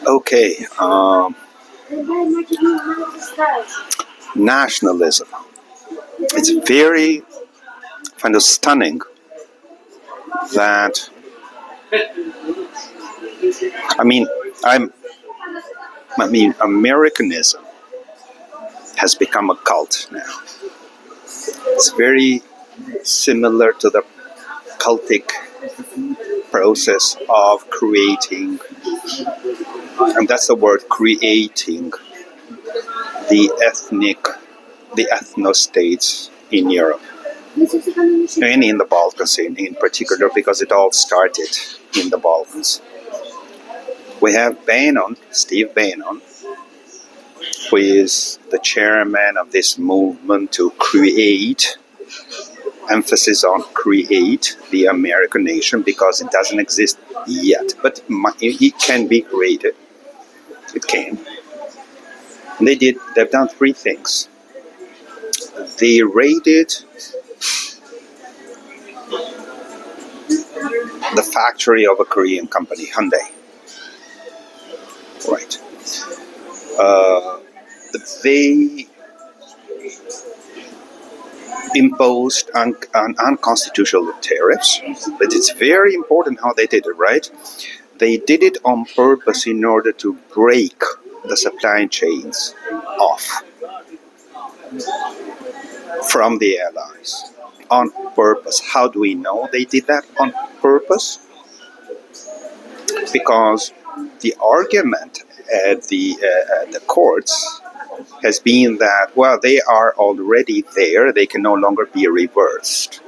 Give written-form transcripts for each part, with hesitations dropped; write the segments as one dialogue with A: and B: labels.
A: Okay, nationalism. It's very kind of stunning that I mean I'm Americanism has become a cult now. It's very similar to the cultic process of creating, and that's the word, creating the ethno-states in Europe and in the Balkans in particular, because it all started in the Balkans. We have Bannon, Steve Bannon, who is the chairman of this movement to create, emphasis on create the American nation, because it doesn't exist yet, but it can be created. It can. And they've done three things. They raided the factory of a Korean company, Hyundai. Right. They imposed unconstitutional tariffs, but it's very important how they did it, right? They did it on purpose in order to break the supply chains off from the Allies. On purpose. How do we know they did that on purpose? Because the argument at the courts has been that, well, they are already there, they can no longer be reversed.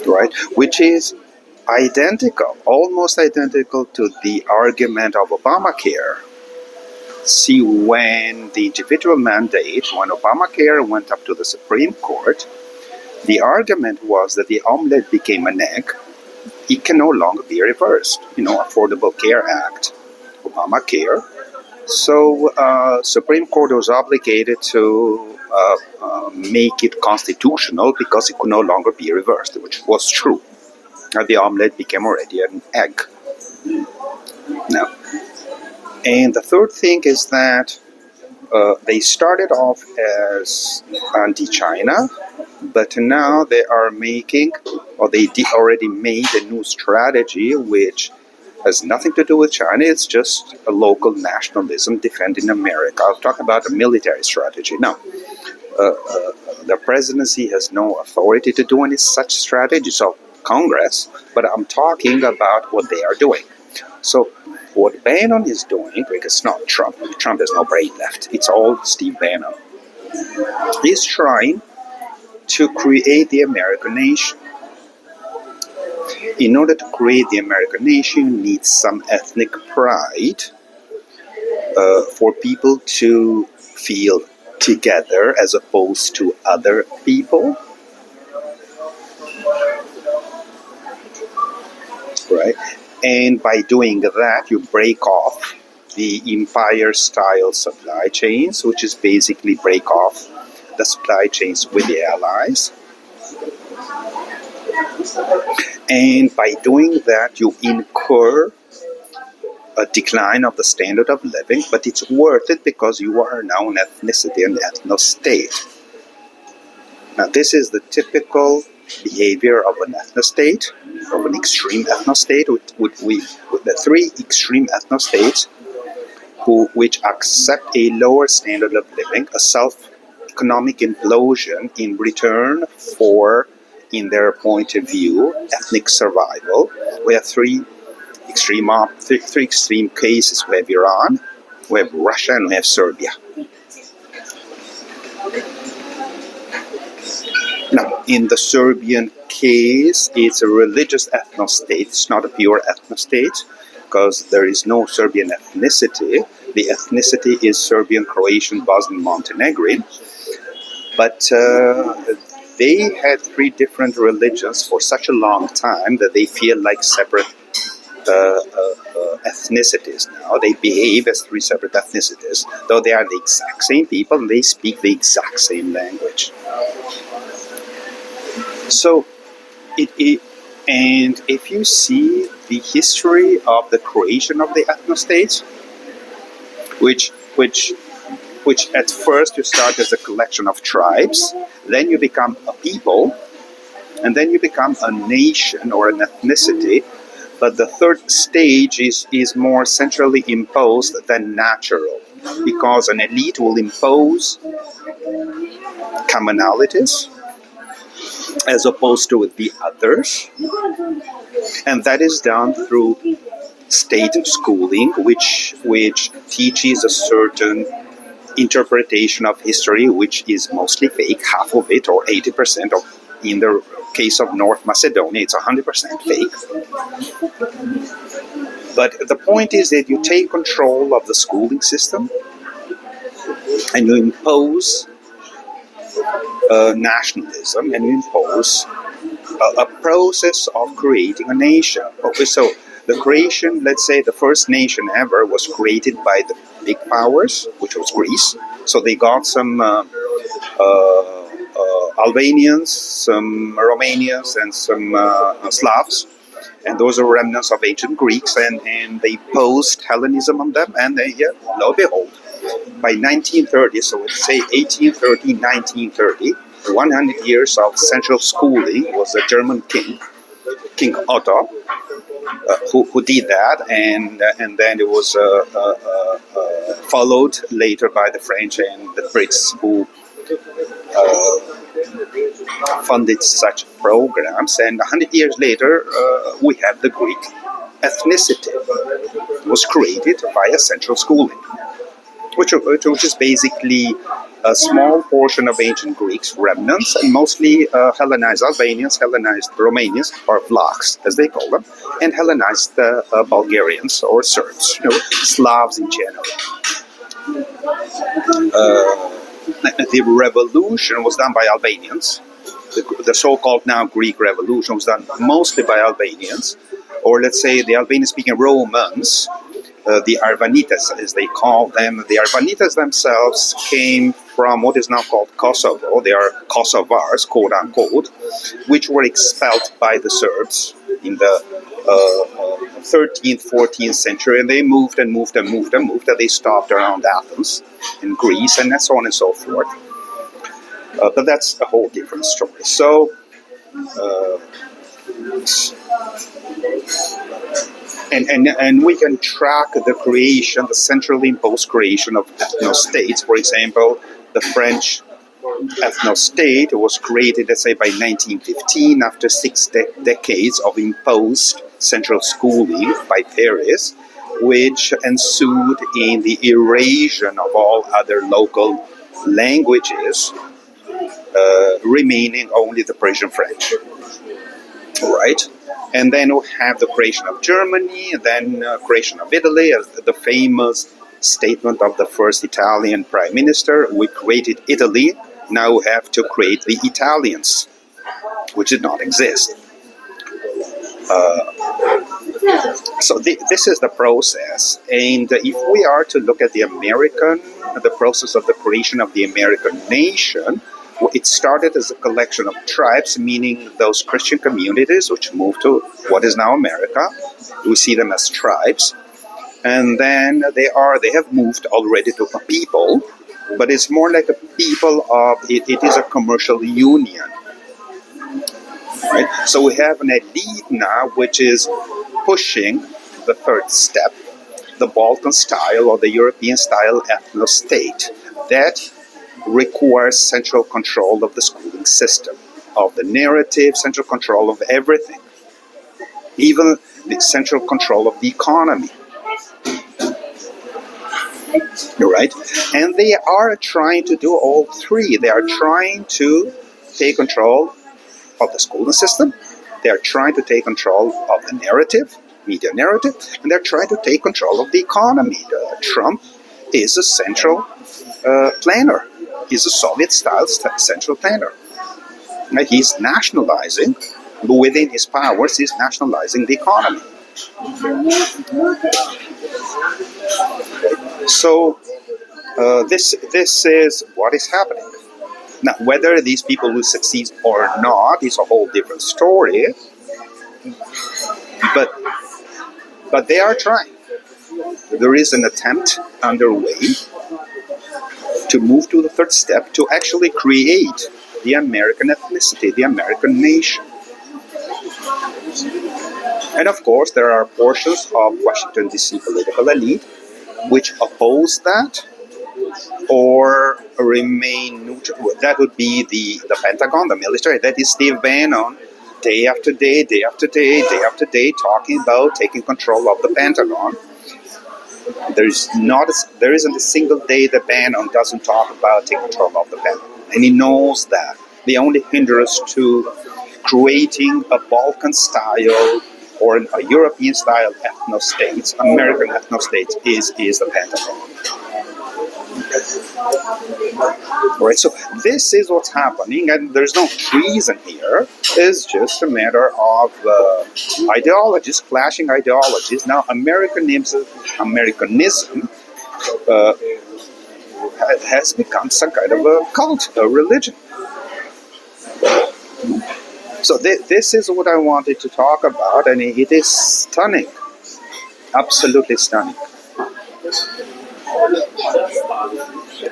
A: Right? Which is identical, almost identical to the argument of Obamacare. See, when the individual mandate, when Obamacare went up to the Supreme Court, the argument was that the omelet became an egg. It can no longer be reversed. Affordable Care Act, Obamacare. So Supreme Court was obligated to make it constitutional because it could no longer be reversed, which was true. The omelet became already an egg. Now, and the third thing is that they started off as anti-China, but now they are making, or they already made a new strategy which has nothing to do with China. It's just a local nationalism defending America. I'll talk about a military strategy. Now, the presidency has no authority to do any such strategy, so Congress, but I'm talking about what they are doing. So what Bannon is doing, because it's not Trump. Trump has no brain left. It's all Steve Bannon. He's trying to create the American nation. In order to create the American nation, you need some ethnic pride for people to feel together as opposed to other people. Right? And by doing that, you break off the empire-style supply chains, which is basically break off the supply chains with the Allies. And by doing that, you incur a decline of the standard of living, but it's worth it because you are now an ethnicity, an ethno-state. Now, this is the typical behavior of an ethno-state, of an extreme ethno-state, with the three extreme ethno-states which accept a lower standard of living, a self-economic implosion in return for, in their point of view, ethnic survival. We have three extreme cases. We have Iran, we have Russia, and we have Serbia. Now, in the Serbian case, it's a religious ethno-state. It's not a pure ethno-state because there is no Serbian ethnicity. The ethnicity is Serbian, Croatian, Bosnian, Montenegrin. But they had three different religions for such a long time that they feel like separate ethnicities now. They behave as three separate ethnicities, though they are the exact same people and they speak the exact same language. So, and if you see the history of the creation of the ethnostates, which at first you start as a collection of tribes, then you become a people, and then you become a nation or an ethnicity. But the third stage is more centrally imposed than natural, because an elite will impose commonalities as opposed to the others, and that is done through state schooling, which teaches a certain interpretation of history, which is mostly fake, half of it, or 80% of. In the case of North Macedonia, it's 100% fake. But the point is that you take control of the schooling system and you impose nationalism, and you impose a process of creating a nation. Okay, so the creation, let's say the first nation ever was created by the big powers, which was Greece. So they got some Albanians, some Romanians, and some Slavs. And those are remnants of ancient Greeks, and they posed Hellenism on them, and they, lo and behold, by 1930, so let's say 1830, 1930, 100 years of central schooling was a German king, King Otto, who did that, and then it was followed later by the French and the Brits, who funded such programs. And 100 years later, we have the Greek ethnicity. It was created via central schooling, which is basically a small portion of ancient Greeks remnants, and mostly Hellenized Albanians, Hellenized Romanians, or Vlachs, as they call them, and Hellenized Bulgarians or Serbs, Slavs in general. The revolution was done by Albanians. The so-called now Greek revolution was done mostly by Albanians, or let's say the Albanian-speaking Romans, the Arvanites, as they call them. The Arvanites themselves came from what is now called Kosovo. They are Kosovars, quote unquote, which were expelled by the Serbs in the 13th, 14th century, and they moved and moved and moved and moved, and they stopped around Athens in Greece, and so on and so forth. But that's a whole different story. So, and we can track the creation, the centrally imposed creation of ethno-states. For example, the French ethno-state was created, let's say, by 1915, after 6 decades of imposed central schooling by Paris, which ensued in the erasure of all other local languages, remaining only the Persian French. Right? And then we have the creation of Germany, and then creation of Italy, the famous statement of the first Italian prime minister: we created Italy, now we have to create the Italians, which did not exist. So this is the process. And if we are to look at the process of the creation of the American nation, it started as a collection of tribes, meaning those Christian communities which moved to what is now America. We see them as tribes. And then they have moved already to a people, but it's more like a people of, it is a commercial union. Right? So we have an elite now which is pushing the third step, the Balkan style or the European style ethno-state that requires central control of the schooling system, of the narrative, central control of everything, even the central control of the economy. Right? And they are trying to do all three. They are trying to take control of the schooling system, they are trying to take control of the narrative, media narrative, and they're trying to take control of the economy. Trump is a central planner. He's a Soviet-style central planner. And he's nationalizing, within his powers, he's nationalizing the economy. So this is what is happening. Now, whether these people will succeed or not is a whole different story. But But they are trying. There is an attempt underway to move to the third step to actually create the American ethnicity, the American nation. And of course, there are portions of Washington, D.C. political elite which oppose that or remain neutral. That would be the Pentagon, the military. That is Steve Bannon, day after day, day after day, day after day, talking about taking control of the Pentagon. There isn't a single day that Bannon doesn't talk about taking control of the Pentagon, and he knows that the only hindrance to creating a Balkan style or a European style ethno states, American ethno states, is the Pentagon. Right, so this is what's happening, and there's no treason here. It's just a matter of ideologies, clashing ideologies. Now, Americanism uh, has become some kind of a cult, a religion. So this is what I wanted to talk about, and it is stunning, absolutely stunning,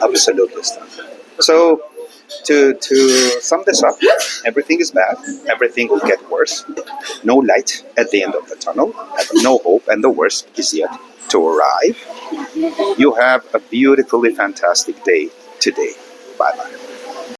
A: absolutely stunning. So to sum this up, everything is bad. Everything will get worse. No light at the end of the tunnel. No hope, and the worst is yet to arrive. You have a beautifully fantastic day today. Bye bye.